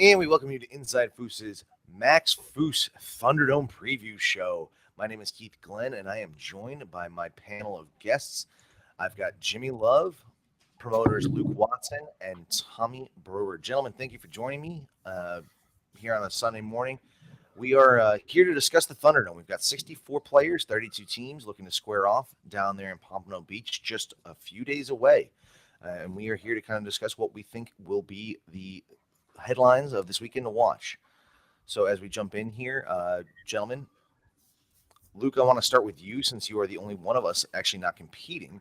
And we welcome you to Inside Foos's Max Foos Thunderdome preview show. My name is Keith Glenn, and I am joined by my panel of guests. I've got Jimmy Love, promoters Luke Watson, and Tommy Brewer. Gentlemen, thank you for joining me here on a Sunday morning. We are here to discuss the Thunderdome. We've got 64 players, 32 teams looking to square off down there in Pompano Beach, just a few days away. And we are here to kind of discuss what we think will be the headlines of this weekend to watch. So as we jump in here, gentlemen, Luke, I want to start with you since you are the only one of us actually not competing.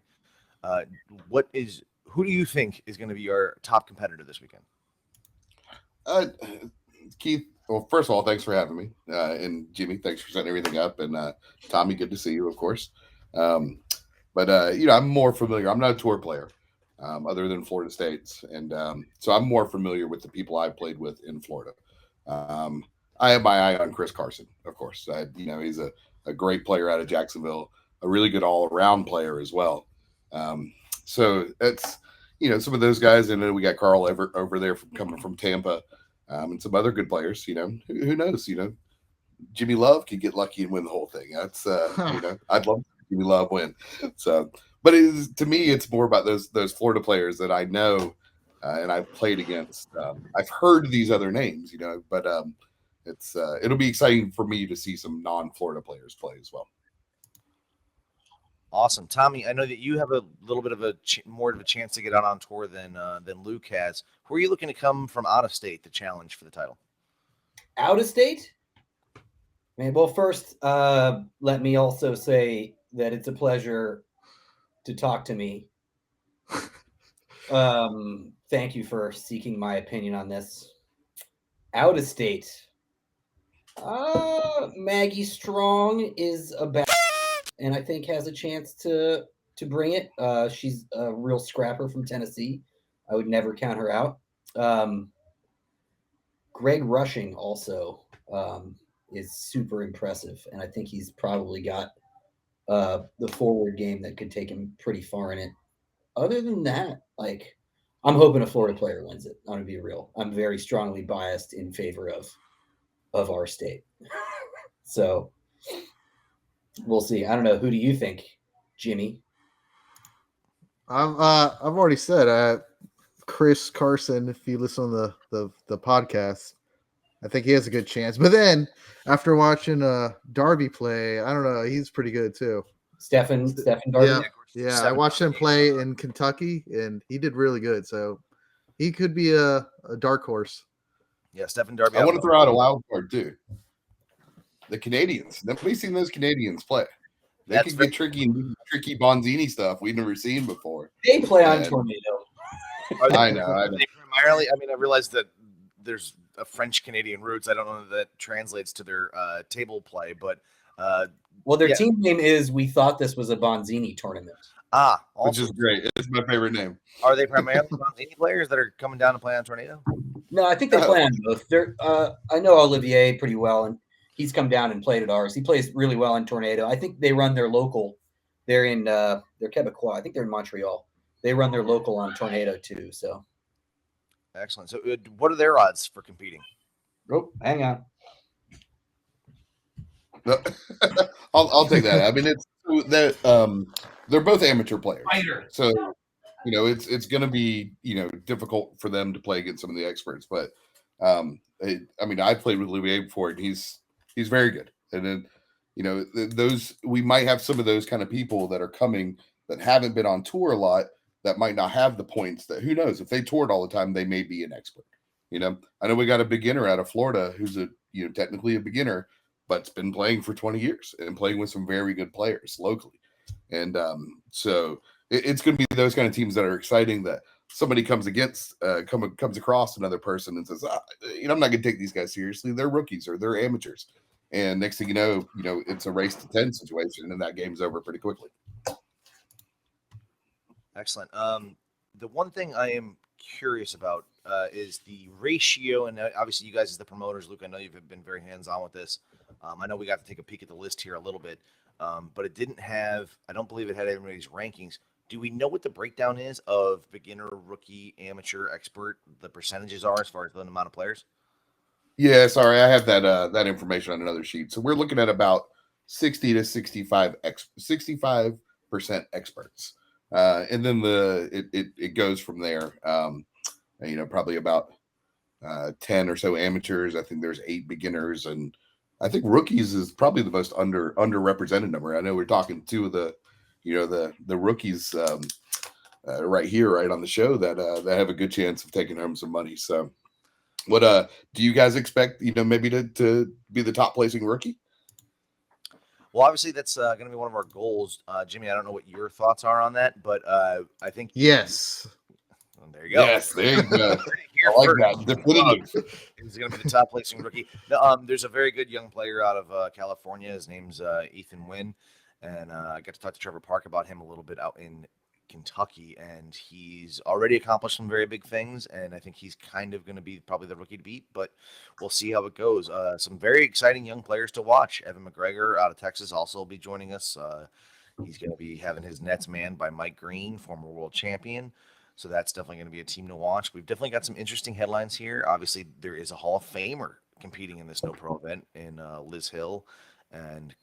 Who do you think is going to be our top competitor this weekend? Keith, well, first of all, thanks for having me. And Jimmy, thanks for setting everything up. And Tommy, good to see you, of course. I'm more familiar. I'm not a tour player other than Florida State's. And so I'm more familiar with the people I've played with in Florida. I have my eye on Chris Carson, of course. He's a great player out of Jacksonville, a really good all-around player as well. So it's, some of those guys. And then we got Carl Everett over there coming from Tampa. And some other good players, who knows, Jimmy Love could get lucky and win the whole thing. That's, I'd love to see Jimmy Love win. So, but to me, it's more about those Florida players that I know and I've played against. I've heard these other names, but it'll be exciting for me to see some non-Florida players play as well. Awesome. Tommy, I know that you have a little bit of more of a chance to get out on tour than Luke has. Who are you looking to come from out of state to challenge for the title? Out of state? Man, well, first, let me also say that it's a pleasure to talk to me. Thank you for seeking my opinion on this. Out of state. Maggie Strong is about, and I think has a chance to bring it. She's a real scrapper from Tennessee. I would never count her out. Greg Rushing also is super impressive, and I think he's probably got the forward game that could take him pretty far in it. Other than that, I'm hoping a Florida player wins it. I'm going to be real. I'm very strongly biased in favor of our state. So we'll see. I don't know. Who do you think, Jimmy? I've already said Chris Carson. If you listen on the podcast, I think he has a good chance. But then after watching Darby play, I don't know. He's pretty good too. Stephen Darby. Yeah. I watched him play in Kentucky, and he did really good. So he could be a dark horse. Yeah, Stephen Darby. I want to throw out a wild card too. The Canadians. Nobody's seen those Canadians play. They could get tricky Bonzini stuff we've never seen before. They play on Tornado. I know. Primarily, I realized that there's a French-Canadian roots. I don't know if that translates to their table play, but their team name is We Thought This Was a Bonzini Tournament. Which is great. It's my favorite name. Are they primarily Bonzini players that are coming down to play on Tornado? No, I think they play on both. I know Olivier pretty well, and he's come down and played at ours. He plays really well in Tornado. I think they run their local. They're Quebecois. I think they're in Montreal. They run their local on Tornado too. So excellent. So what are their odds for competing? Oh, hang on. I'll take that. I mean, they're both amateur players. So it's going to be difficult for them to play against some of the experts. But I played with Olivier before, and he's very good. And then those we might have some of those kind of people that are coming that haven't been on tour a lot that might not have the points. That who knows, if they toured all the time, they may be an expert. I know we got a beginner out of Florida who's technically a beginner, but's been playing for 20 years and playing with some very good players locally. And so it's going to be those kind of teams that are exciting, that somebody comes across another person and says, I'm not going to take these guys seriously. They're rookies or they're amateurs. And next thing you know, it's a race to 10 situation, and that game's over pretty quickly. Excellent. The one thing I am curious about is the ratio, and obviously you guys as the promoters, Luke, I know you've been very hands-on with this. I know we got to take a peek at the list here a little bit, but I don't believe it had everybody's rankings. Do we know what the breakdown is of beginner, rookie, amateur, expert, the percentages are as far as the amount of players? Yeah, sorry, I have that information on another sheet. So we're looking at about 60 to 65% experts, and then it goes from there. Probably about 10 or so amateurs. I think there's 8 beginners, and I think rookies is probably the most underrepresented number. I know we're talking two of the rookies right here, right on the show that have a good chance of taking home some money. So, what do you guys expect? Maybe to be the top placing rookie? Well, obviously that's going to be one of our goals, Jimmy. I don't know what your thoughts are on that, but I think Yes. Well, there you go. Yes, there you go. Here I like first, that. Definitive. He's going to be the top placing rookie. There's a very good young player out of California. His name's Ethan Wynn, and I got to talk to Trevor Park about him a little bit out in Kentucky, and he's already accomplished some very big things, and I think he's kind of going to be probably the rookie to beat, but we'll see how it goes. Some very exciting young players to watch. Evan McGregor out of Texas also will be joining us. He's going to be having his nets manned by Mike Green, former world champion. So that's definitely going to be a team to watch. We've definitely got some interesting headlines here. Obviously, there is a Hall of Famer competing in this No Pro event in Liz Hill, and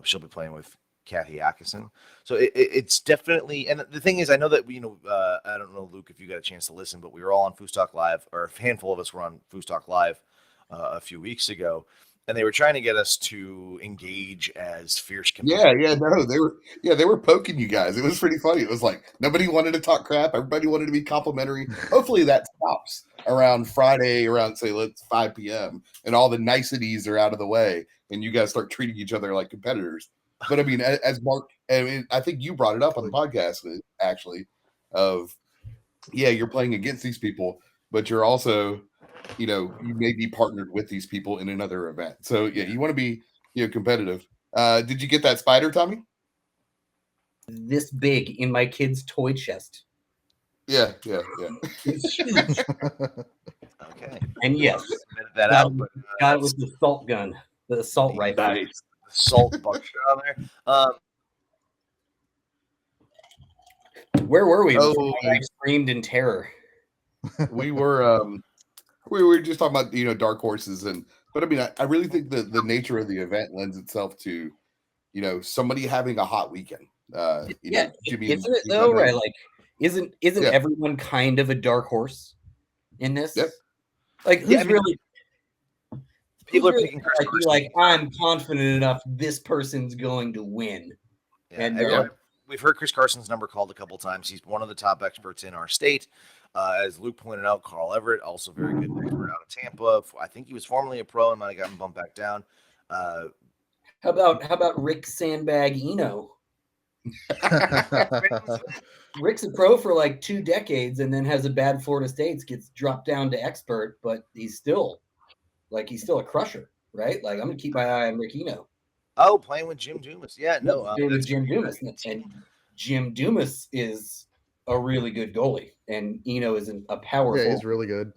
she'll be playing with Kathy Atkinson. So it's definitely, and the thing is, I know that I don't know, Luke, if you got a chance to listen, but we were all on Foostalk Live, or a handful of us were on Foostalk Live a few weeks ago, and they were trying to get us to engage as fierce competitors. No, they were poking you guys. It was pretty funny. It was like nobody wanted to talk crap. Everybody wanted to be complimentary. Hopefully that stops around Friday, around say let's 5 p.m. and all the niceties are out of the way, and you guys start treating each other like competitors. But I mean, as Mark, I think you brought it up on the podcast actually, you're playing against these people, but you're also you may be partnered with these people in another event. So you want to be competitive. Did you get that spider, Tommy? This big in my kid's toy chest. Yeah. It's huge. Okay. And yes, that out. But, got it with the assault gun, the assault rifle. Nice. The salt buckshot on there. Where were we? I screamed in terror. We were just talking about dark horses, but I mean I really think that the nature of the event lends itself to somebody having a hot weekend. Jimmy, isn't it though? Right, like isn't everyone kind of a dark horse in this? Yep. Like who's really? People are picking Chris Carson. Like I'm confident enough this person's going to win. Yeah, and we've heard Chris Carson's number called a couple times. He's one of the top experts in our state. As Luke pointed out, Carl Everett, also very good expert out of Tampa. I think he was formerly a pro and might have gotten bumped back down. How about Rick Sandbag Eno? Rick's a pro for like 2 decades and then has a bad Florida State, gets dropped down to expert, but he's still a crusher, right? Like I'm gonna keep my eye on Rick Eno. Oh, playing with Jim Dumas. Yeah, no. Playing with Jim Dumas. And Jim Dumas is a really good goalie, and Eno is a powerful. Yeah, he's really good.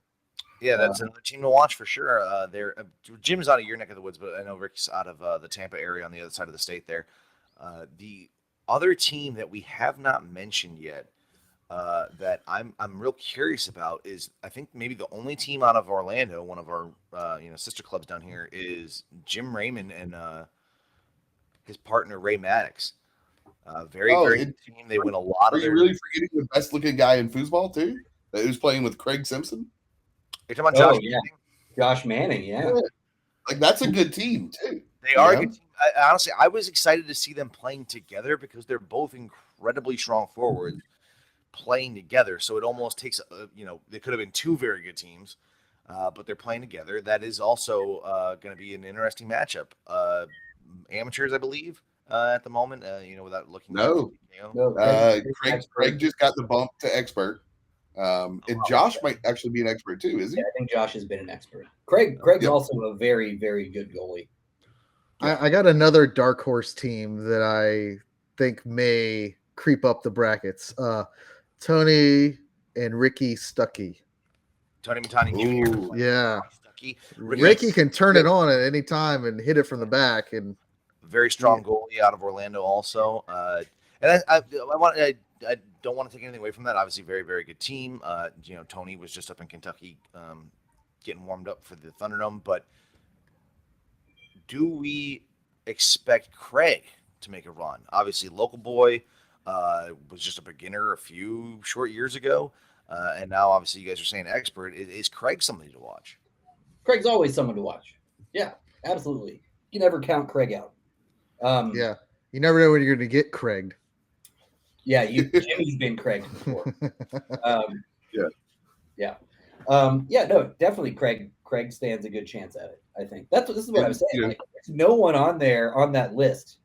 Yeah, that's another team to watch for sure. Jim's out of your neck of the woods, but I know Rick's out of the Tampa area on the other side of the state there. The other team that we have not mentioned yet that I'm real curious about is I think maybe the only team out of Orlando, one of our sister clubs down here, is Jim Raymond and his partner Ray Maddox. Very good team. They win a lot of. Are you really forgetting the best looking guy in foosball too? That was playing with Craig Simpson. You're talking about Josh Manning? Josh Manning, yeah. Like that's a good team too. They are a good team. Honestly, I was excited to see them playing together because they're both incredibly strong forwards playing together. So it almost takes, they could have been 2 very good teams, but they're playing together. That is also going to be an interesting matchup. Amateurs, I believe, at the moment, without looking. No. Craig just got the bump to expert. And Josh might actually be an expert too, is he? Yeah, I think Josh has been an expert. Craig's also a very, very good goalie. I got another dark horse team that I think may creep up the brackets. Tony and Ricky Stuckey. Tony Matani. Yeah. Stuckey. Ricky can turn it on at any time and hit it from the back. And very strong goalie out of Orlando also. And I don't want to take anything away from that. Obviously, very, very good team. Tony was just up in Kentucky getting warmed up for the Thunderdome. But do we expect Craig to make a run? Obviously, local boy was just a beginner a few short years ago. And now, obviously, you guys are saying expert. Is Craig somebody to watch? Craig's always someone to watch. Yeah, absolutely. You never count Craig out. Yeah, you never know when you're going to get Craig. Yeah, Jimmy's been Craig before. No, definitely Craig stands a good chance at it. I think this is what I was saying. Like, there's no one on that list,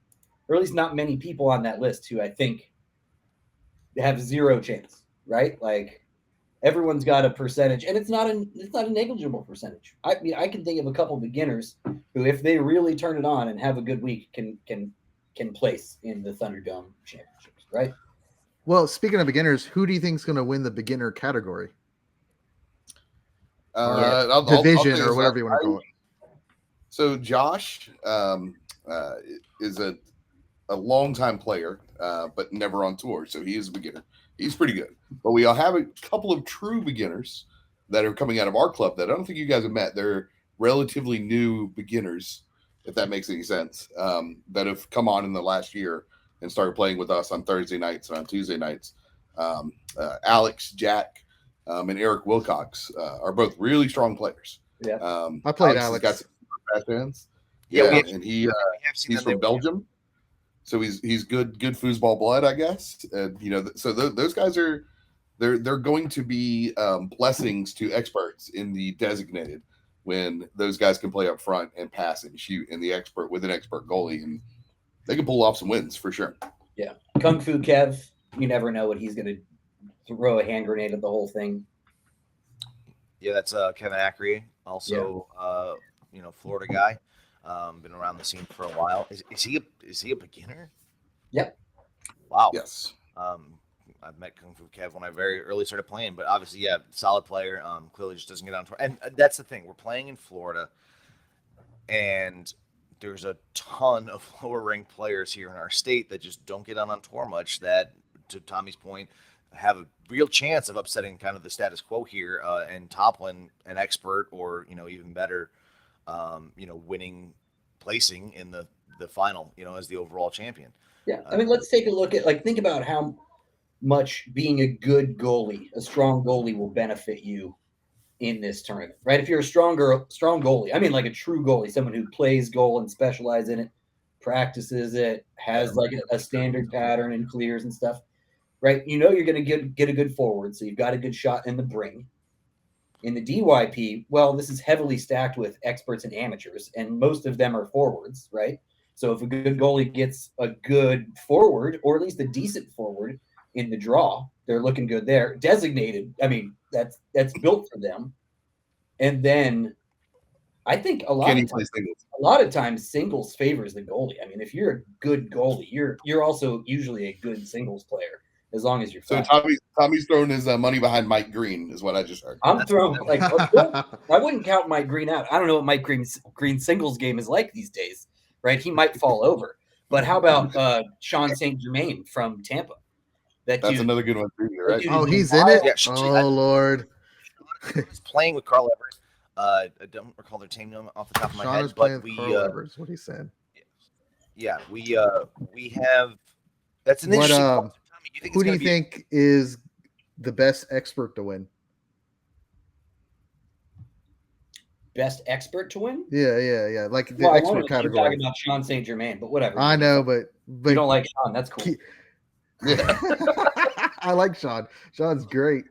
or at least not many people on that list who I think have zero chance. Right? Like, everyone's got a percentage, and it's not a negligible percentage. I mean, I can think of a couple beginners who, if they really turn it on and have a good week, can place in the Thunderdome championships. Right? Well, speaking of beginners, who do you think is going to win the beginner category? Division or whatever you want to call it. So Josh is a longtime player, but never on tour. So he is a beginner. He's pretty good. But we all have a couple of true beginners that are coming out of our club that I don't think you guys have met. They're relatively new beginners, if that makes any sense, that have come on in the last year and started playing with us on Thursday nights and on Tuesday nights. Alex, Jack, and Eric Wilcox are both really strong players. Yeah, I played Alex. Has got some fast hands. Yeah, and he's from Belgium, so he's good foosball blood, I guess. And so those guys are they're going to be blessings to experts in the designated when those guys can play up front and pass and shoot in the expert with an expert goalie, and they can pull off some wins for sure. Yeah, Kung Fu Kev, you never know what he's going to throw a hand grenade at the whole thing. Yeah, that's Kevin Ackery, also Florida guy. Been around the scene for a while. Is he a beginner? Yep. Wow. Yes. I've met Kung Fu Kev when I very early started playing, but obviously, yeah, solid player. Clearly just doesn't get on tour. And that's the thing. We're playing in Florida, and there's a ton of lower ranked players here in our state that just don't get on tour much, that, to Tommy's point, have a real chance of upsetting kind of the status quo here and toppling an expert or, even better, winning, placing in the final, as the overall champion. Yeah. I mean, let's take a look at, think about how much being a good goalie, a strong goalie, will benefit you in this tournament, right? If you're a strong goalie, I mean, like a true goalie, someone who plays goal and specializes in it, practices it, has like a standard pattern and clears and stuff, right? You're going to get a good forward, so you've got a good shot in the bring. In the DYP, well, this is heavily stacked with experts and amateurs, and most of them are forwards, right? So if a good goalie gets a good forward, or at least a decent forward in the draw, they're looking good there. Designated, I mean, that's built for them. And then I think a lot of times singles favors the goalie. I mean, if you're a good goalie, you're also usually a good singles player, as long as you're fast. So Tommy's throwing his money behind Mike Green, is what I just heard. I'm throwing I wouldn't count Mike Green out. I don't know what Mike Green's singles game is like these days, right? He might fall over. But how about Sean St. Germain from Tampa? That's another good one too, right? Oh, he's in it? Yeah, Lord. He's playing with Carl Everett. I don't recall their team name off the top of my head, but Carl Everett, what he said. Yeah, we have. That's an interesting. Tommy, who do you think is the best expert to win? Best expert to win? Yeah. Like the expert category. You're talking about Sean St. Germain, but whatever. I know, but you don't like Sean. That's cool. Yeah. I like Sean. Sean's great.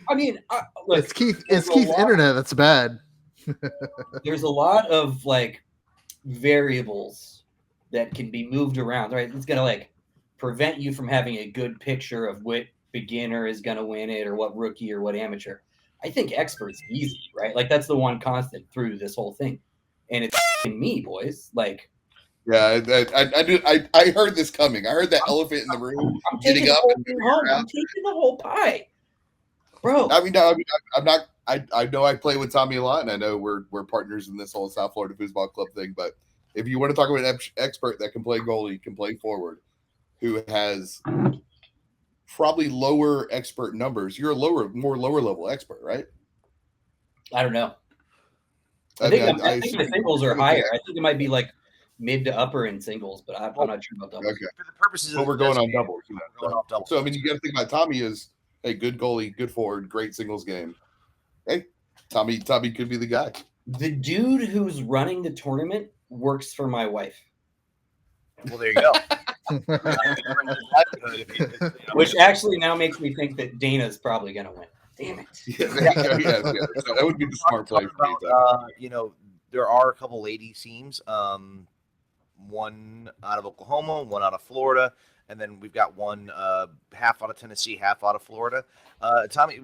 I mean, look, it's Keith's internet that's bad. There's a lot of variables that can be moved around, right? It's gonna prevent you from having a good picture of what beginner is gonna win it, or what rookie, or what amateur. I think expert's easy, right? That's the one constant through this whole thing, and it's me, boys. Yeah, I heard this coming. I heard that elephant in the room getting up. I'm taking the whole pie, bro. I'm not. I know I play with Tommy a lot, and I know we're partners in this whole South Florida Foosball Club thing. But if you want to talk about an expert that can play goalie, can play forward, who has probably lower expert numbers. You're a more lower level expert, right? I don't know. I think the singles are higher. I think it might be like mid to upper in singles, but I'm not sure about doubles. Okay. For the purposes But we're going on doubles. doubles. So I mean, you got to think about Tommy is a good goalie, good forward, great singles game. Hey, Tommy could be the guy. The dude who's running the tournament works for my wife. Well, there you go. Which actually now makes me think that Dana's probably going to win. Damn it. Yeah. So that would be the smart play. There are a couple ladies teams. One out of Oklahoma, one out of Florida, and then we've got one half out of Tennessee, half out of Florida. Tommy,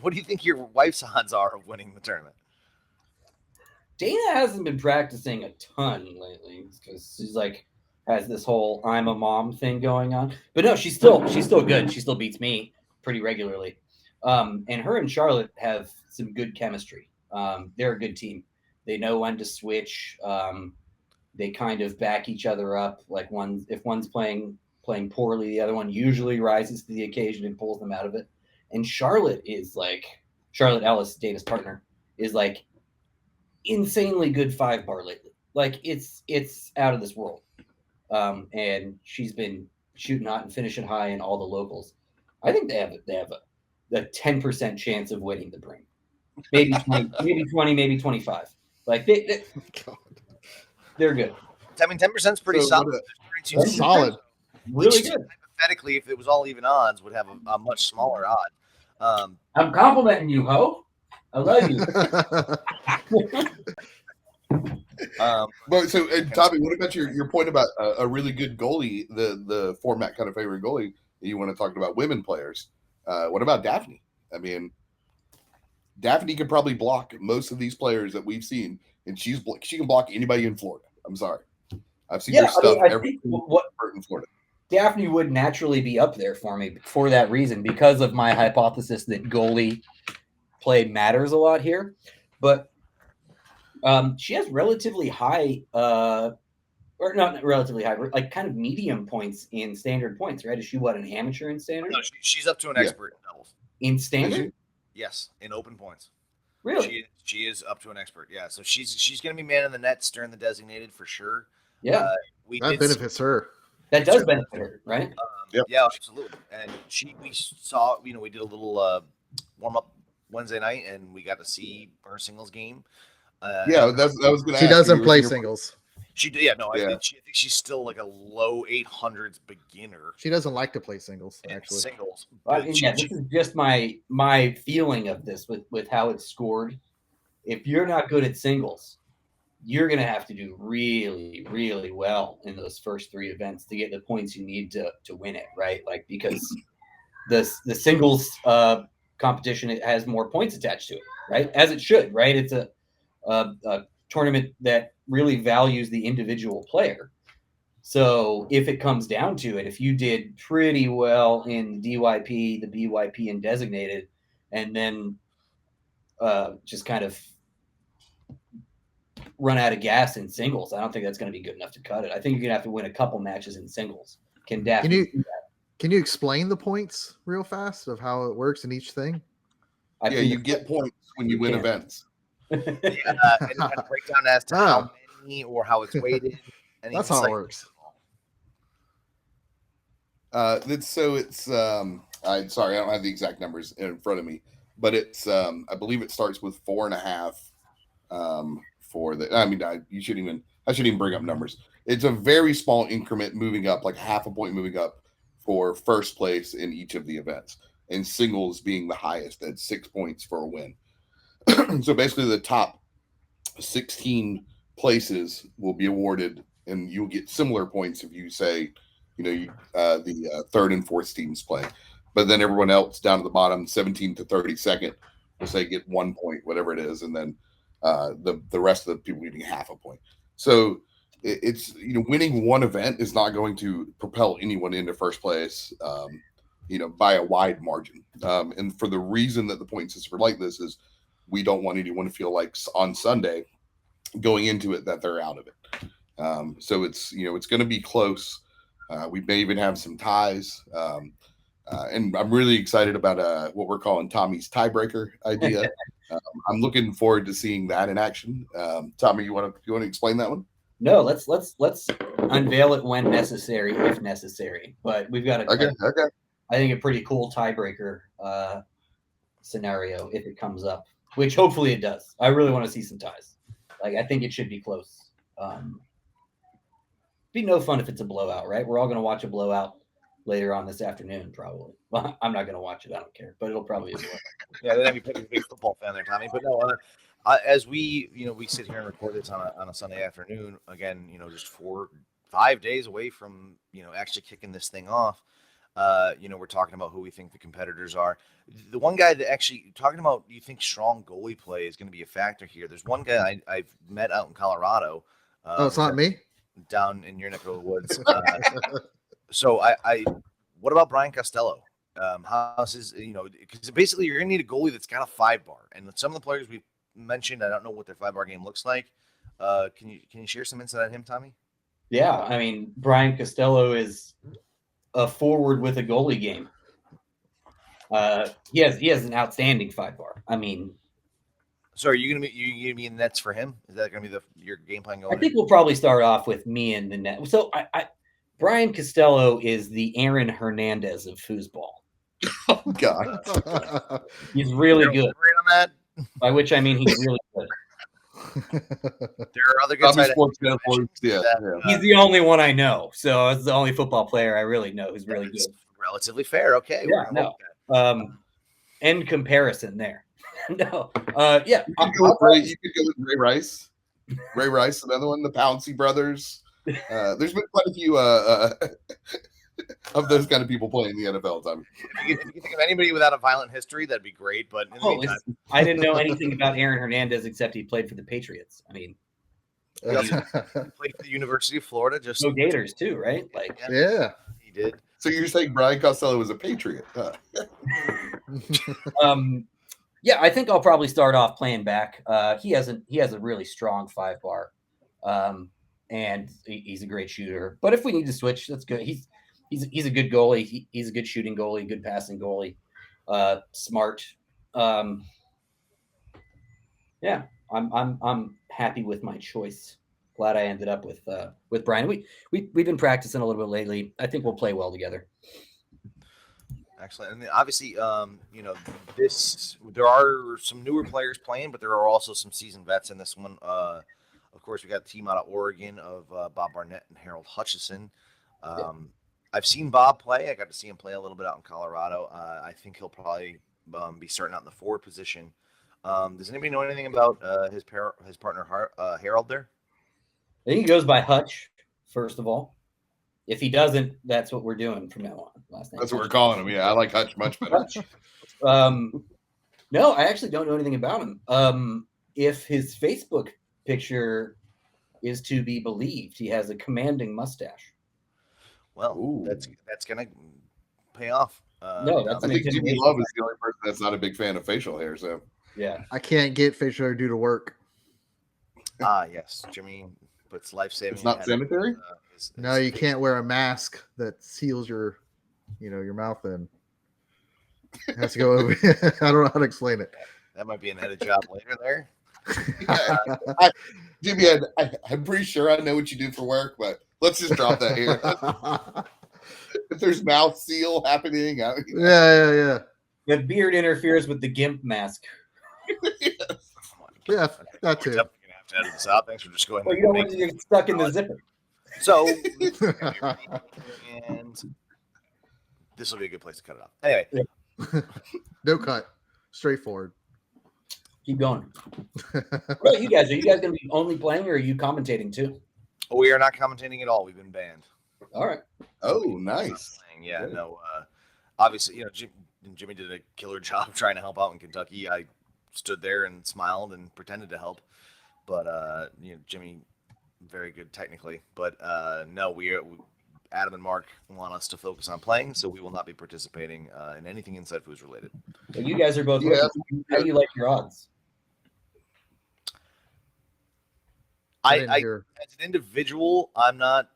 what do you think your wife's odds are of winning the tournament? Dana hasn't been practicing a ton lately because she's like has this whole I'm a mom thing going on. But no, she's still good. She still beats me pretty regularly. And her and Charlotte have some good chemistry. They're a good team. They know when to switch. They kind of back each other up. Like if one's playing poorly, the other one usually rises to the occasion and pulls them out of it. And Charlotte Ellis, Dana's partner, is like insanely good 5-bar lately. Like it's out of this world. And she's been shooting hot and finishing high in all the locals. I think they have a 10% chance of winning the Bring. Maybe 20, maybe 25. Like they're good. I mean, 10% is pretty solid. That's solid. Really good. Hypothetically, if it was all even odds, would have a much smaller odd. I'm complimenting you, Ho. I love you. But so, Tommy, what about your point about a really good goalie, the format kind of favorite goalie? You want to talk about women players? What about Daphne? I mean, Daphne could probably block most of these players that we've seen, and she can block anybody in Florida. I'm sorry, I've seen her stuff in Florida. Daphne would naturally be up there for me for that reason, because of my hypothesis that goalie play matters a lot here. But she has relatively high, or not relatively high, like kind of medium points in standard points, right? Is she an amateur in standard? No, she's up to an expert in doubles. In standard? Yes, in open points. Really? She is up to an expert. Yeah, so she's going to be man in the net, during the designated for sure. Yeah, that benefits her. That does benefit her, right? Yeah, absolutely. And we saw, we did a little warm up Wednesday night, and we got to see her singles game. That was going to. She doesn't play singles. She did, I think she's still like a low 800s beginner. She doesn't like to play singles, actually. Singles. This is just my feeling of this with how it's scored. If you're not good at singles, you're going to have to do really, really well in those first 3 events to get the points you need to win it, right? Like, because the singles competition, it has more points attached to it, right? As it should, right? It's a tournament that really values the individual player. So if it comes down to it, if you did pretty well in the DYP, the BYP, and designated, and then just kind of run out of gas in singles, I don't think that's going to be good enough to cut it. I think you're going to have to win a couple matches in singles. Can you explain the points real fast of how it works in each thing? You get points when you win events. And kind of break down as to how many or how it's weighted. That's how it works. I'm sorry, I don't have the exact numbers in front of me, but it's I believe it starts with 4.5 for the. I mean, I shouldn't even bring up numbers. It's a very small increment moving up, like half a point moving up for first place in each of the events, and singles being the highest at 6 points for a win. So basically, the top 16 places will be awarded, and you'll get similar points if you say, the third and fourth teams play. But then everyone else down to the bottom, 17 to 32nd, will say get 1 point, whatever it is, and then the rest of the people getting half a point. So it's winning one event is not going to propel anyone into first place, by a wide margin. And for the reason that the point system are like this is, we don't want anyone to feel like on Sunday going into it that they're out of it. So it's going to be close. We may even have some ties. And I'm really excited about what we're calling Tommy's tiebreaker idea. I'm looking forward to seeing that in action. Tommy, you want to explain that one? No, let's unveil it when necessary, if necessary. But we've got Okay. I think a pretty cool tiebreaker scenario if it comes up, which hopefully it does. I really want to see some ties. Like, I think it should be close. Be no fun if it's a blowout, right? We're all going to watch a blowout later on this afternoon, probably. Well, I'm not going to watch it. I don't care, but it'll probably be a blowout. Yeah, then you pick a big football fan there, Tommy. But no, as we sit here and record this on a Sunday afternoon, again, just 4-5 days away from actually kicking this thing off. We're talking about who we think the competitors are. The one guy that actually talking about, you think strong goalie play is going to be a factor here. There's one guy I've met out in Colorado. It's not me. Down in your neck of the woods. So what about Brian Costello? How's his, because basically you're going to need a goalie that's got a 5-bar. And with some of the players we've mentioned, I don't know what their 5-bar game looks like. Can you share some insight on him, Tommy? Yeah, I mean, Brian Costello is a forward with a goalie game. He has an outstanding 5-bar. I mean, so are you gonna be in nets for him? Is that gonna be your game plan going? I think we'll probably start off with me in the net. So Brian Costello is the Aaron Hernandez of foosball. Oh God, he's really good. On that? By which I mean he's really good. There are other good side He's the only one I know, so it's the only football player I really know who's really good. Relatively fair, okay. Yeah, end comparison there. No, yeah. You could go with Ray Rice. Ray Rice, another one. The Pouncey brothers. There's been quite a few of those kind of people playing the NFL. Time. If you think of anybody without a violent history, that'd be great. But in the meantime, I didn't know anything about Aaron Hernandez except he played for the Patriots. I mean, he played for the University of Florida. Just no Gators too, right? Like, yeah, he did. So you're saying Brian Costello was a Patriot? Huh? Yeah, I think I'll probably start off playing back. He has a really strong 5-bar, and he's a great shooter. But if we need to switch, that's good. He's a good goalie. He's a good shooting goalie, good passing goalie, smart. Yeah, I'm happy with my choice. Glad I ended up with Brian. We've been practicing a little bit lately. I think we'll play well together. Excellent. And obviously, there are some newer players playing, but there are also some seasoned vets in this one. Of course, we got a team out of Oregon of Bob Barnett and Harold Hutchison. I've seen Bob play. I got to see him play a little bit out in Colorado. I think he'll probably be starting out in the forward position. Does anybody know anything about his partner Harold there? I think he goes by Hutch, first of all. If he doesn't, that's what we're doing from now on. Last name. That's what we're calling him. Yeah, I like Hutch much better. Hutch. No, I actually don't know anything about him. If his Facebook picture is to be believed, he has a commanding mustache. Well, that's gonna pay off. No, that's I think Jimmy Love is the only person that's not a big fan of facial hair. So yeah, I can't get facial hair due to work. Yes, Jimmy puts life-saving. It's not sanitary. No, you can't wear a mask that seals your mouth in. It has to go over. I don't know how to explain it. That might be an edit job later there. Jimmy, I'm pretty sure I know what you do for work, but let's just drop that here. If there's mouth seal happening, yeah. The beard interferes with the GIMP mask. Yeah, that too. You're gonna have to edit this out. Thanks for just going. Well, you don't want to get stuck in the zipper. So, and this will be a good place to cut it off. Anyway, No cut, straightforward. Keep going. What you guys? Are you guys going to be only playing, or are you commentating too? We are not commentating at all. We've been banned. All right. Oh, nice. Yeah, no. Obviously, Jimmy did a killer job trying to help out in Kentucky. I stood there and smiled and pretended to help, but Jimmy, very good technically. But no, Adam and Mark want us to focus on playing, so we will not be participating in anything Inside Foods related. Well, you guys are both. Yeah. How do you like your odds? I as an individual, I'm not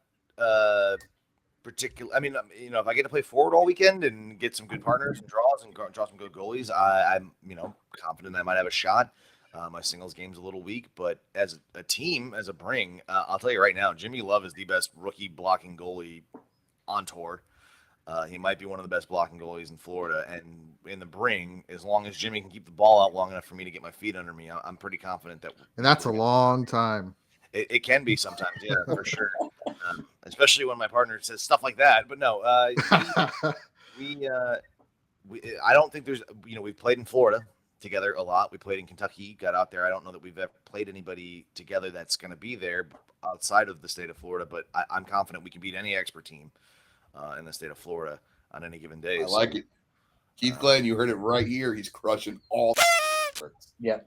particular. I mean, if I get to play forward all weekend and get some good partners and draws and draw some good goalies, I'm confident I might have a shot. My singles game's a little weak, but as a team, as a bring, I'll tell you right now, Jimmy Love is the best rookie blocking goalie on tour. He might be one of the best blocking goalies in Florida, and in the bring, as long as Jimmy can keep the ball out long enough for me to get my feet under me, I'm pretty confident that. And that's a long time. It can be sometimes, yeah, for sure. Especially when my partner says stuff like that. But no, I don't think there's, we've played in Florida together a lot. We played in Kentucky, got out there. I don't know that we've ever played anybody together that's going to be there outside of the state of Florida, but I'm confident we can beat any expert team in the state of Florida on any given day. I like it. Keith Glenn, you heard it right here. He's crushing all the experts. Yeah.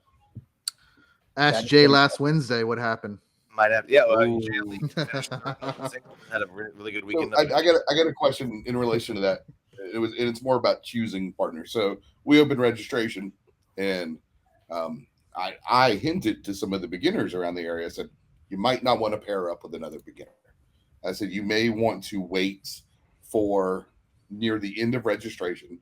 Ask Jay last Wednesday what happened. Might have, yeah. Jay had a really good weekend. So I got a question in relation to that. It's more about choosing partners. So we opened registration, and I hinted to some of the beginners around the area. I said, you might not want to pair up with another beginner. I said, you may want to wait for near the end of registration,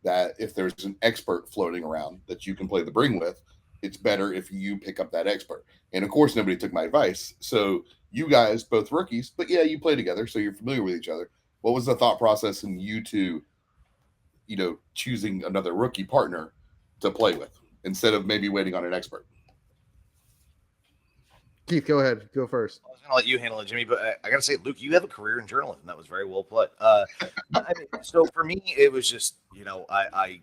that if there's an expert floating around that you can play the bring with, it's better if you pick up that expert. And of course, nobody took my advice. So you guys, both rookies, but yeah, you play together, so you're familiar with each other. What was the thought process in you two, choosing another rookie partner to play with instead of maybe waiting on an expert? Keith, go ahead. Go first. I was going to let you handle it, Jimmy, but I got to say, Luke, you have a career in journalism. That was very well put. So for me, it was just, I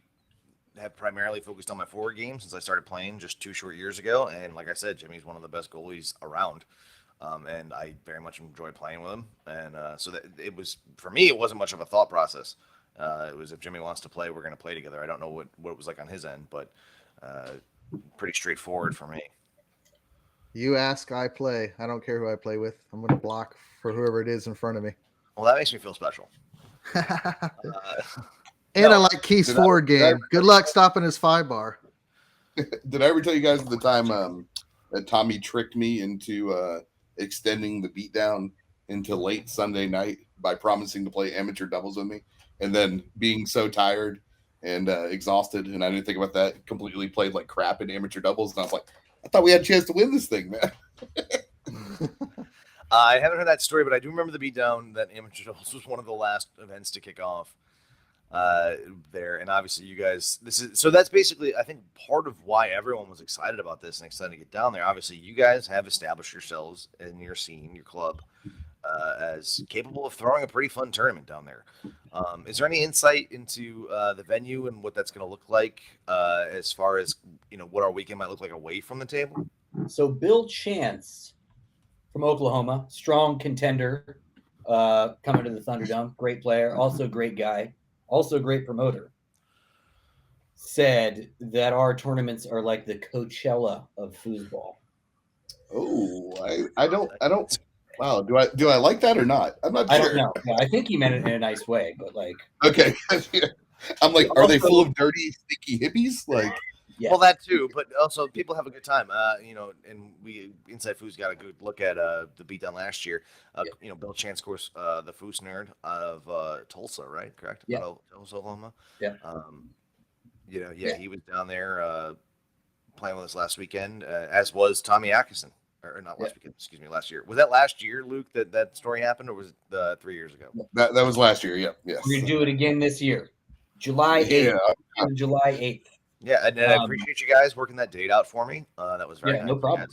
have primarily focused on my forward game since I started playing just 2 short years ago. And like I said, Jimmy's one of the best goalies around. And I very much enjoy playing with him. And so that it was, for me, it wasn't much of a thought process. It was, if Jimmy wants to play, we're going to play together. I don't know what it was like on his end, but pretty straightforward for me. You ask, I play. I don't care who I play with. I'm going to block for whoever it is in front of me. Well, that makes me feel special. I like Keith's forward game. Good luck stopping his 5-bar. Did I ever tell you guys at the time that Tommy tricked me into extending the beatdown into late Sunday night by promising to play amateur doubles with me, and then being so tired and exhausted, and I didn't think about that, completely played like crap in amateur doubles, and I was like, I thought we had a chance to win this thing, man. I haven't heard that story, but I do remember the beatdown. That amateur doubles was one of the last events to kick off there, and obviously you guys. That's basically, I think, part of why everyone was excited about this and excited to get down there. Obviously, you guys have established yourselves in your scene, your club, as capable of throwing a pretty fun tournament down there. Is there any insight into the venue and what that's going to look like as far as what our weekend might look like away from the table? So Bill Chance from Oklahoma, strong contender, coming to the Thunderdome, great player, also great guy, also great promoter, said that our tournaments are like the Coachella of foosball. Oh, I don't. Wow, do I like that or not? I'm not sure. I don't know. Yeah, I think he meant it in a nice way, but like. Okay, I'm like, are they full of dirty, stinky hippies? Like, yeah. Well, that too, but also people have a good time. And we Inside Foos got a good look at the beatdown last year. Bill Chance, of course, the Foos nerd of Tulsa, right? Correct? Yeah. Tulsa, Oklahoma. Yeah. He was down there playing with us last weekend, as was Tommy Atkinson. Or not last weekend, excuse me, last year. Was that last year, Luke, that story happened, or was it 3 years ago? That was last year, yeah. Yes. We're going to do it again this year. July 8th. Yeah. July 8th. Yeah, and I appreciate you guys working that date out for me. That was very nice. No problem.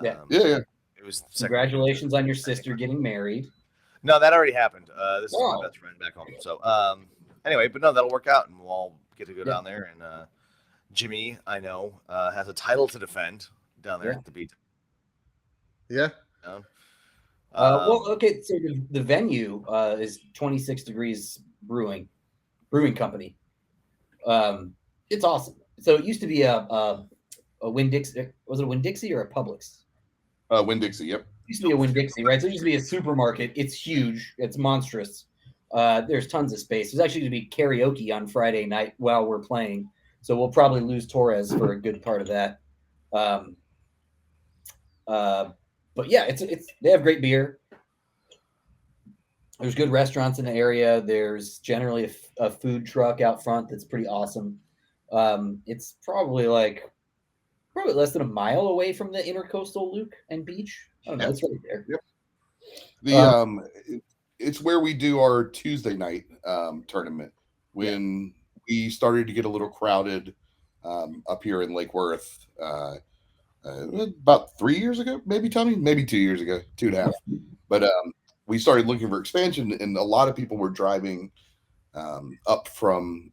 Yeah. It was congratulations on your sister getting married. No, that already happened. This is my best friend back home. So anyway, but no, that'll work out, and we'll all get to go down there. And Jimmy, I know, has a title to defend down there at the beat. Yeah. Okay. So the venue is 26 Degrees Brewing Company. It's awesome. So it used to be a Winn-Dixie. Was it a Winn-Dixie or a Publix? Winn-Dixie. Yep. It used to be a Winn-Dixie, right? So it used to be a supermarket. It's huge. It's monstrous. There's tons of space. There's actually going to be karaoke on Friday night while we're playing. So we'll probably lose Torres for a good part of that. But yeah, it's they have great beer. There's good restaurants in the area. There's generally a food truck out front that's pretty awesome. It's probably less than a mile away from the intercoastal loop and beach. I don't know. It's right there. Yep. It's where we do our Tuesday night tournament. When we started to get a little crowded up here in Lake Worth about 3 years ago, maybe, Tommy, maybe 2 years ago, 2.5. But we started looking for expansion, and a lot of people were driving up from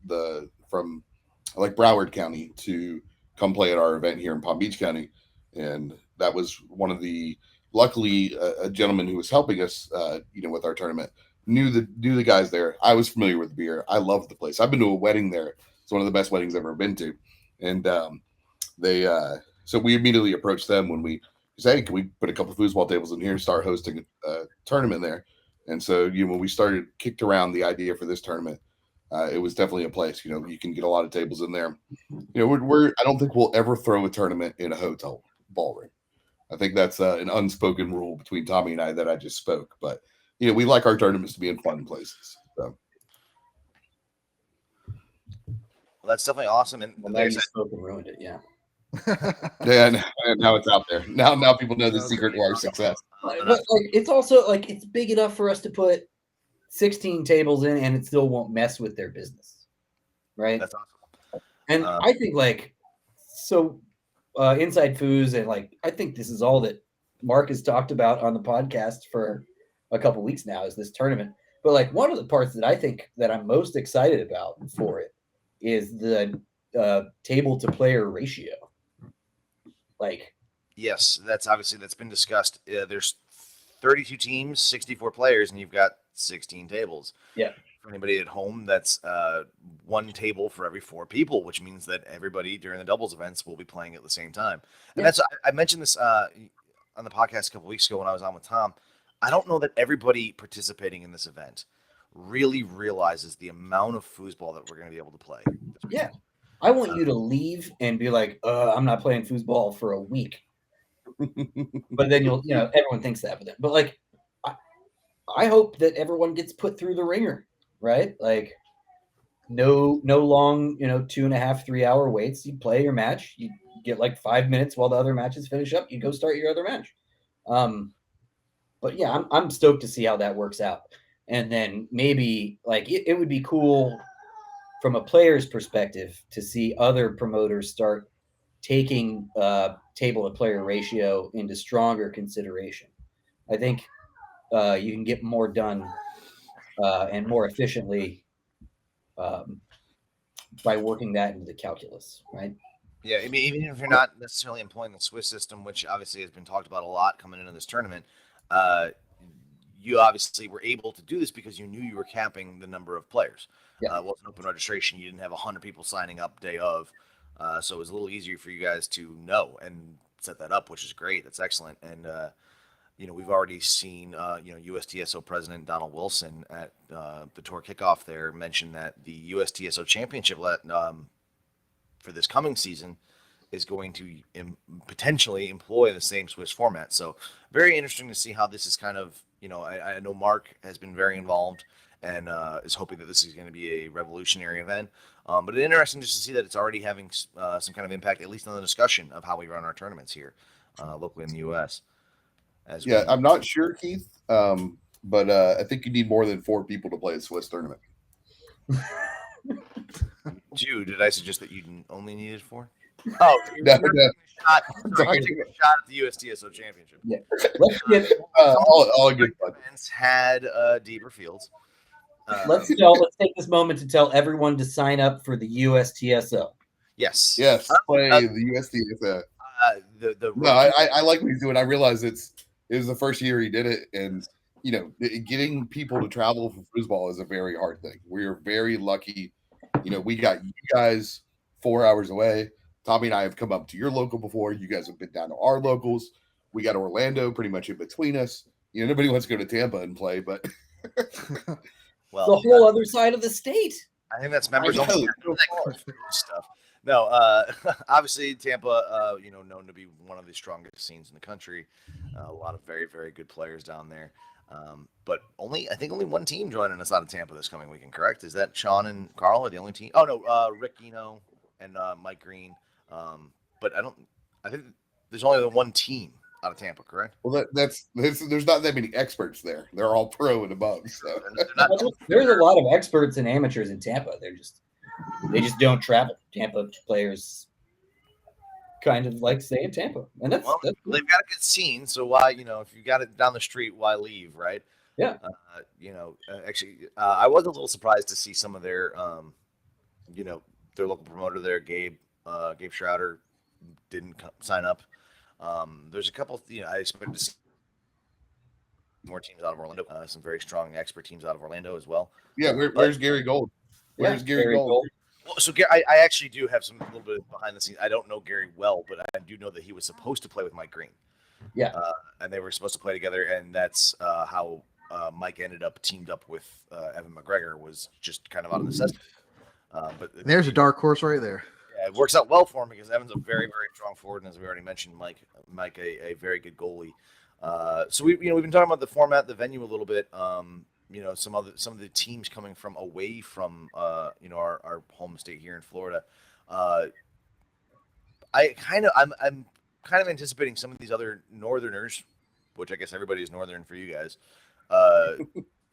like Broward County to come play at our event here in Palm Beach County, and that was one of the. Luckily, a gentleman who was helping us, with our tournament, knew the guys there. I was familiar with the beer. I loved the place. I've been to a wedding there. It's one of the best weddings I've ever been to, and so we immediately approached them when we said, "Hey, can we put a couple of foosball tables in here and start hosting a tournament there?" And so, when we kicked around the idea for this tournament, it was definitely a place. You can get a lot of tables in there. I don't think we'll ever throw a tournament in a hotel ballroom. I think that's an unspoken rule between Tommy and I that I just spoke. But, we like our tournaments to be in fun places. So. Well, that's definitely awesome. And now you spoke and ruined it, yeah. Yeah, now it's out there. Now people know the secret to our success. But it's also it's big enough for us to put 16 tables in, and it still won't mess with their business, right? That's awesome. And I think Inside Foos, and I think this is all that Mark has talked about on the podcast for a couple weeks now is this tournament. But one of the parts that I think that I'm most excited about for it is the table to player ratio. Yes, that's been discussed. There's 32 teams, 64 players, and you've got 16 tables. Yeah. For anybody at home, that's one table for every 4 people, which means that everybody during the doubles events will be playing at the same time. And I mentioned this on the podcast a couple weeks ago when I was on with Tom. I don't know that everybody participating in this event really realizes the amount of foosball that we're going to be able to play. Yeah. I want you to leave and be like, I'm not playing foosball for a week. But then everyone thinks that. But I hope that everyone gets put through the ringer, right? No long, 2.5, 3 hour waits. You play your match. You get 5 minutes while the other matches finish up. You go start your other match. But yeah, I'm stoked to see how that works out. And then maybe it would be cool from a player's perspective to see other promoters start taking table to player ratio into stronger consideration. I think you can get more done and more efficiently by working that into the calculus, right? Yeah, I mean, even if you're not necessarily employing the Swiss system, which obviously has been talked about a lot coming into this tournament, you obviously were able to do this because you knew you were capping the number of players. Yeah. It wasn't open registration. You didn't have 100 people signing up day of. So it was a little easier for you guys to know and set that up, which is great. That's excellent. And, we've already seen, USTSO President Donald Wilson at the tour kickoff there mention that the USTSO Championship for this coming season is going to potentially employ the same Swiss format. So very interesting to see how this is kind of, I know Mark has been very involved and is hoping that this is going to be a revolutionary event. But it's interesting just to see that it's already having some kind of impact, at least on the discussion of how we run our tournaments here locally in the U.S. I'm not sure, Keith, but I think you need more than 4 people to play a Swiss tournament. Jude, did I suggest that you only needed 4? Oh, you're taking a shot at the USTSO Championship. Yeah. Let's get all good events had deeper fields. Let's take this moment to tell everyone to sign up for the USTSO. Yes. Play the USTSO. I like what he's doing. I realize it was the first year he did it, and getting people to travel for foosball is a very hard thing. We are very lucky. We got you guys 4 hours away. Tommy and I have come up to your local before. You guys have been down to our locals. We got Orlando pretty much in between us. Nobody wants to go to Tampa and play, but well, the whole other side of the state. I think that's members only stuff. No, obviously Tampa, known to be one of the strongest scenes in the country. A lot of very, very good players down there. But I think only one team joining us out of Tampa this coming weekend, correct? Is that Sean and Carl are the only team? Oh no, Rick Eno and Mike Green. But I think there's only the one team out of Tampa, correct? Well, that's there's not that many experts there. They're all pro and above. So There's a lot of experts and amateurs in Tampa. They just don't travel. Tampa players kind of like stay in Tampa, and that's they've got a good scene. So why, if you got it down the street, why leave, right? Yeah. Actually, I was a little surprised to see some of their, their local promoter there, Gabe Schroeder, didn't sign up. There's a couple, I expect to see more teams out of Orlando, some very strong expert teams out of Orlando as well. Yeah, where's Gary Gold? Where's Gary Gold? Well, so I actually do have some little bit behind the scenes. I don't know Gary well, but I do know that he was supposed to play with Mike Green. Yeah. And they were supposed to play together, and that's how Mike ended up teamed up with Evan McGregor, was just kind of out of necessity. But there's a dark horse right there. Yeah, it works out well for him because Evan's a very, very strong forward, and as we already mentioned, Mike a very good goalie. So we've been talking about the format, the venue a little bit. Some of the teams coming from away from our home state here in Florida. I'm kind of anticipating some of these other Northerners, which I guess everybody is Northern for you guys,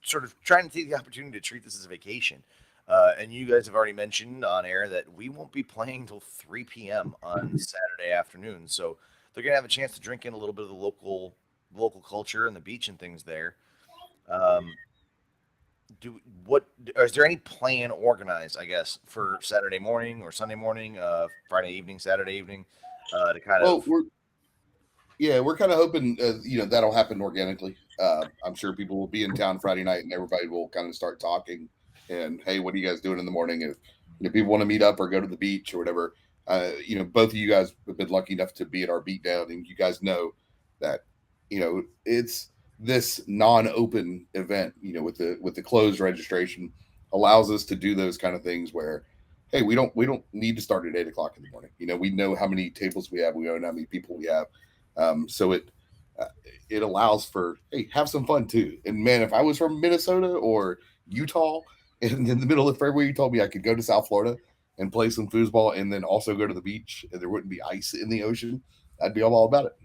sort of trying to take the opportunity to treat this as a vacation. And you guys have already mentioned on air that we won't be playing till 3 p.m. on Saturday afternoon. So they're going to have a chance to drink in a little bit of the local culture and the beach and things there. Is there any plan organized, I guess, for Saturday morning or Sunday morning, Friday evening, Saturday evening, to kind of? We're kind of hoping, that'll happen organically. I'm sure people will be in town Friday night and everybody will kind of start talking and, hey, what are you guys doing in the morning? If people want to meet up or go to the beach or whatever, both of you guys have been lucky enough to be at our beatdown, and you guys know that, it's this non-open event, with the closed registration allows us to do those kind of things where, hey, we don't need to start at 8 o'clock in the morning. We know how many tables we have. We know how many people we have. So it allows for, hey, have some fun too. And man, if I was from Minnesota or Utah and in the middle of February, you told me I could go to South Florida and play some foosball and then also go to the beach and there wouldn't be ice in the ocean, I'd be all about it.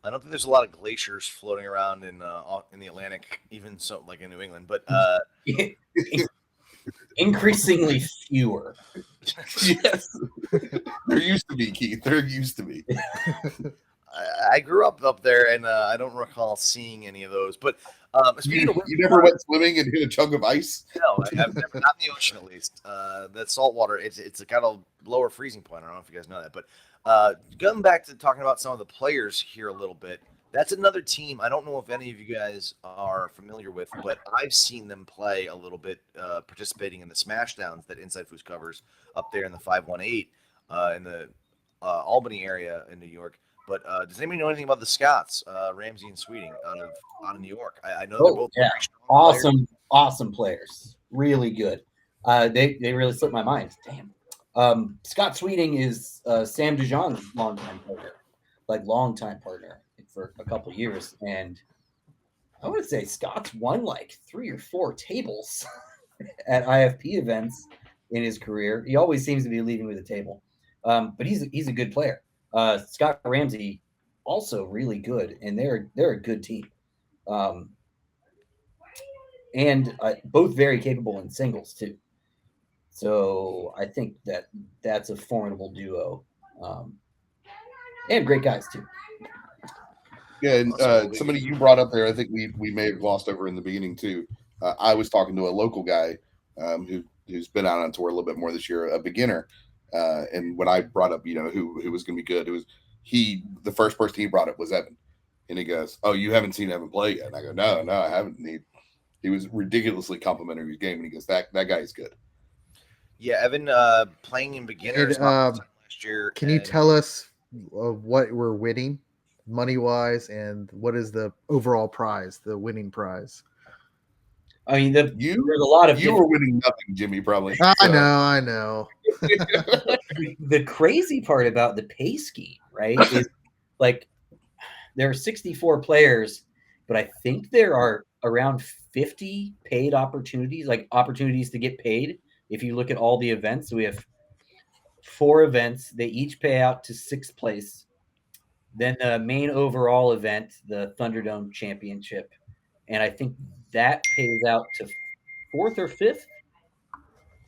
I don't think there's a lot of glaciers floating around in the Atlantic, even so, like in New England. But increasingly fewer. Yes, there used to be, Keith. There used to be. I grew up there, and I don't recall seeing any of those. But speaking of, you never went swimming and hit a chunk of ice? No, I've never, not in the ocean at least. That salt water, it's a kind of lower freezing point. I don't know if you guys know that, but. Going back to talking about some of the players here a little bit, that's another team I don't know if any of you guys are familiar with, but I've seen them play a little bit, participating in the Smashdowns that Inside Foods covers up there in the 518 in the Albany area in New York. But does anybody know anything about the Scots, Ramsey and Sweeting out of New York? I know they're both very strong awesome players, really good. They really slipped my mind. Damn. Scott Sweeting is Sam Dijon's longtime partner for a couple of years, and I want to say Scott's won like 3 or 4 tables at IFP events in his career. He always seems to be leading with a table, but he's a good player. Scott Ramsey also really good, and they're a good team, and both very capable in singles too. So I think that's a formidable duo, and great guys too. Yeah, and somebody you brought up there, I think we may have glossed over in the beginning too. I was talking to a local guy who's been out on tour a little bit more this year, a beginner, and when I brought up who was going to be good, it was the first person he brought up was Evan, and he goes, "Oh, you haven't seen Evan play yet?" And I go, "No, I haven't." He was ridiculously complimentary of his game, and he goes, "That guy is good." Yeah, Evan playing in beginners last year. Can you tell us what we're winning money-wise, and what is the overall prize, the winning prize? I mean, there's a lot of you were winning nothing, Jimmy, probably. I know. The crazy part about the pay scheme, right, is like there are 64 players, but I think there are around 50 paid opportunities, like opportunities to get paid. If you look at all the events, we have 4 events. They each pay out to 6th place. Then the main overall event, the Thunderdome Championship, and I think that pays out to 4th or 5th.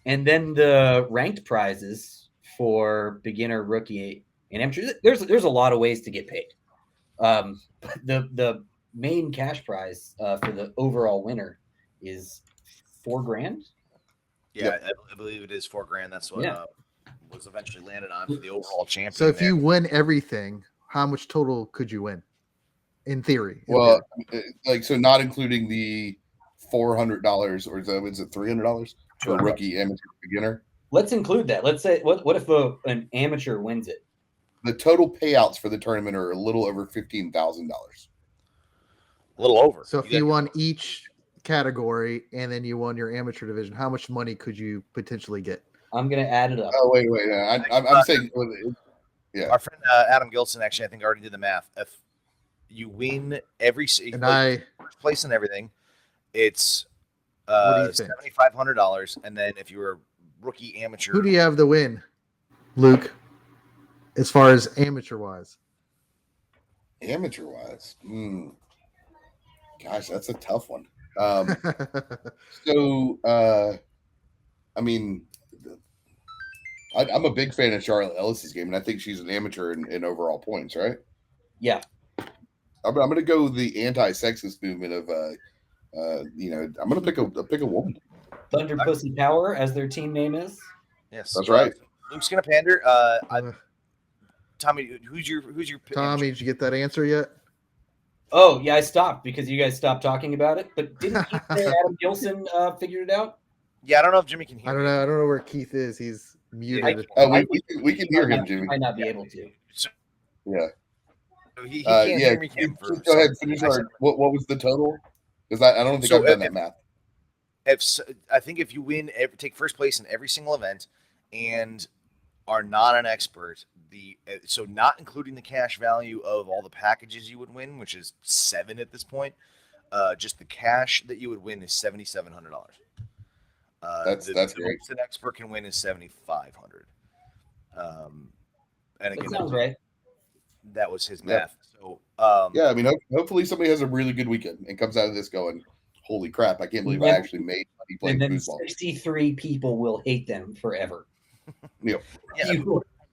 And then the ranked prizes for beginner, rookie, and amateur. There's a lot of ways to get paid. But the main cash prize for the overall winner is $4,000. Yeah, I believe it is $4,000. That's what was eventually landed on for the overall champion. So if you win everything, how much total could you win? In theory. Well, like, so not including the $400 or is it $300 for rookie, amateur, beginner? Let's include that. Let's say what if an amateur wins it? The total payouts for the tournament are a little over $15,000. A little over. So if you won each category and then you won your amateur division, how much money could you potentially get? I'm gonna add it up. Oh wait, I'm saying, yeah. Our friend Adam Gilson actually, I think, already did the math. If you win every first place and everything, it's $7,500, and then if you were rookie, amateur, who do you have to win, Luke? As far as amateur wise, gosh, that's a tough one. I mean, I'm a big fan of Charlotte Ellis's game, and I think she's an amateur in overall points, right? Yeah. I'm going to go the anti-sexist movement of, I'm going to pick a woman. Thunder Pussy Power, as their team name is. Yes, that's right. Luke's gonna pander. Tommy, who's your Tommy? Did you get that answer yet? Oh yeah, I stopped because you guys stopped talking about it. But didn't Keith say Adam Gilson figured it out? Yeah, I don't know if Jimmy can hear. I don't know where Keith is. He's muted. We can hear him, Jimmy. He might not be able to. Yeah. He can't hear me. Go ahead, finish our. What was the total? Because I don't think I've done that math. I think if you win, take first place in every single event, and are not an expert, so not including the cash value of all the packages you would win, which is 7 at this point, just the cash that you would win is $7,700. That's great. An expert can win is $7,500. And again, that sounds right. That was his math. So I mean, hopefully somebody has a really good weekend and comes out of this going, holy crap, I can't believe I actually made money playing foosball. 63 people will hate them forever. Yep. Yeah.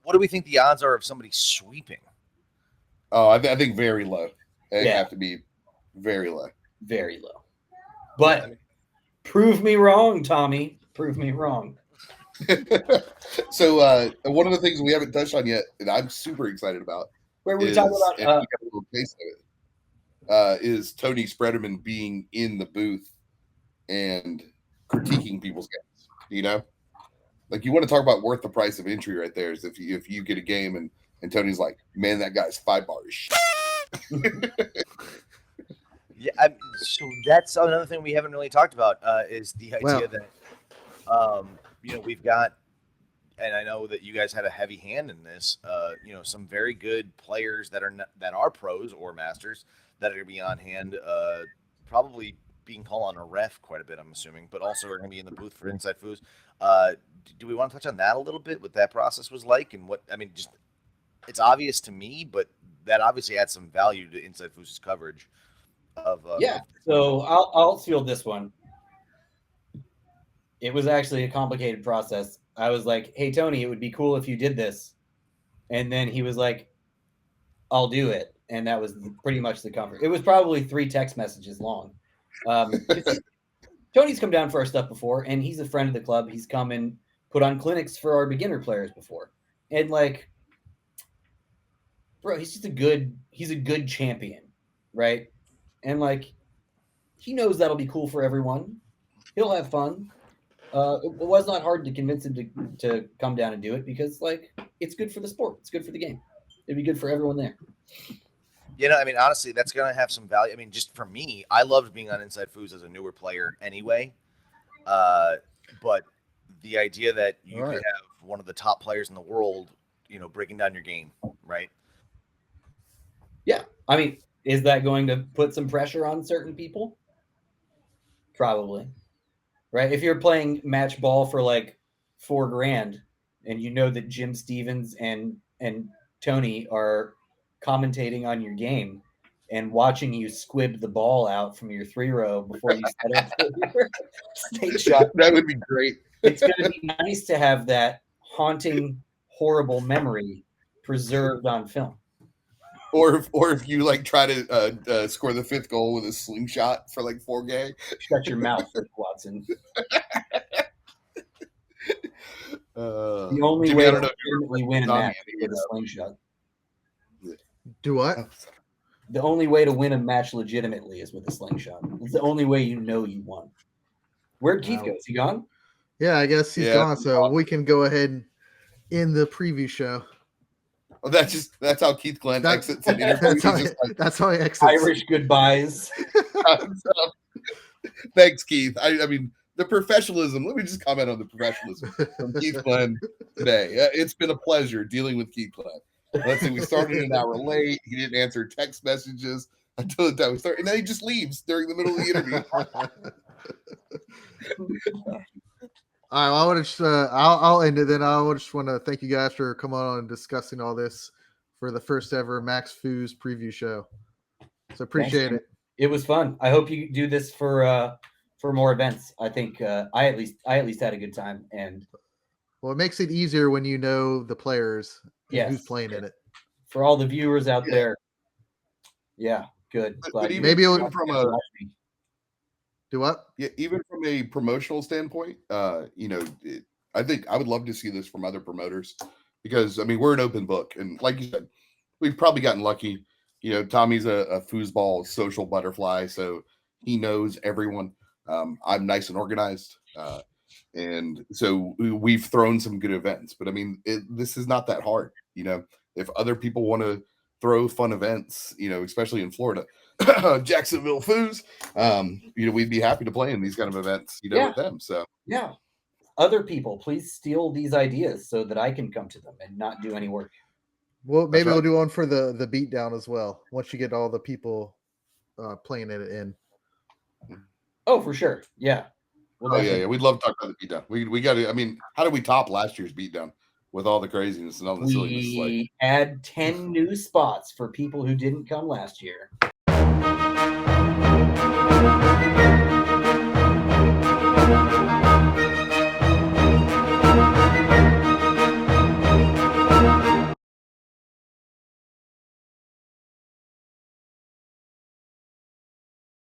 What do we think the odds are of somebody sweeping? Oh, I think very low. They have to be very low. Very low. But prove me wrong, Tommy. Prove me wrong. So one of the things we haven't touched on yet, and I'm super excited about, where we talk about we got a little taste of it, is Tony Spreaderman being in the booth and critiquing people's games. You know, like, you want to talk about worth the price of entry right there. Is if you get a game and Tony's like, man, that guy's 5 bars. Yeah, so that's another thing we haven't really talked about is the idea that we've got, and I know that you guys had a heavy hand in this. Some very good players that are pros or masters that are going to be on hand, probably being called on a ref quite a bit, I'm assuming, but also are going to be in the booth for Inside Foos. Do we want to touch on that a little bit? What that process was like, and just it's obvious to me, but that obviously adds some value to Inside Foos' coverage of. So I'll field this one. It was actually a complicated process. I was like, hey, Tony, it would be cool if you did this. And then he was like, I'll do it. And that was pretty much the cover. It was probably 3 text messages long. Tony's come down for our stuff before, and he's a friend of the club. He's come and put on clinics for our beginner players before. And bro, he's a good champion, right? And he knows that'll be cool for everyone. He'll have fun. It was not hard to convince him to come down and do it because it's good for the sport. It's good for the game. It'd be good for everyone there. Honestly, that's going to have some value. Just for me, I loved being on Inside Foos as a newer player anyway. But the idea that you could have one of the top players in the world, breaking down your game, right? Yeah. Is that going to put some pressure on certain people? Probably. Right? If you're playing match ball for like $4,000 and you know that Jim Stevens and Tony are commentating on your game and watching you squib the ball out from your 3-row before you set up for your state shot, That would be great. it's going to be nice to have that haunting, horrible memory preserved on film. Or if you like try to score the 5th goal with a slingshot for like $4,000. Shut your mouth, Rick Watson. The only Jimmy, way I to don't know if you legitimately win a Tommy, match is with a slingshot. Do what? The only way to win a match legitimately is with a slingshot. It's the only way you know you won. Where'd Keith go? Is he gone? Yeah, I guess he's gone. So we can go ahead and end the preview show. Well, that's how Keith Glenn exits an interview. That's how he exits. Irish goodbyes. Thanks, Keith. I mean, the professionalism. Let me just comment on the professionalism from Keith Glenn today. It's been a pleasure dealing with Keith Glenn. Let's see, we started an hour late. He didn't answer text messages until the time we started, and then he just leaves during the middle of the interview. All right, well, I would just, I'll end it then. I would just want to thank you guys for coming on and discussing all this for the first ever Max Foos preview show. So appreciate it. It was fun. I hope you do this for more events. I think I at least had a good time. And well, it makes it easier when you know the players and who's playing in it. For all the viewers out there, yeah, good. But even, maybe even from a do what? Yeah, even from a promotional standpoint, I think I would love to see this from other promoters because I mean we're an open book, and like you said, we've probably gotten lucky. You know, Tommy's a foosball social butterfly, so he knows everyone. I'm nice and organized, and so we've thrown some good events. But I mean, this is not that hard. You know, if other people want to throw fun events, you know, especially in Florida. Jacksonville Foos, we'd be happy to play in these kind of events, with them. So yeah, other people, please steal these ideas so that I can come to them and not do any work. Well, maybe we'll do one for the beatdown as well. Once you get all the people playing it in. Oh, for sure, yeah. Yeah. We'd love to talk about the beatdown. We got to. I mean, how did we top last year's beatdown with all the craziness and all the silliness? We add 10 new spots for people who didn't come last year.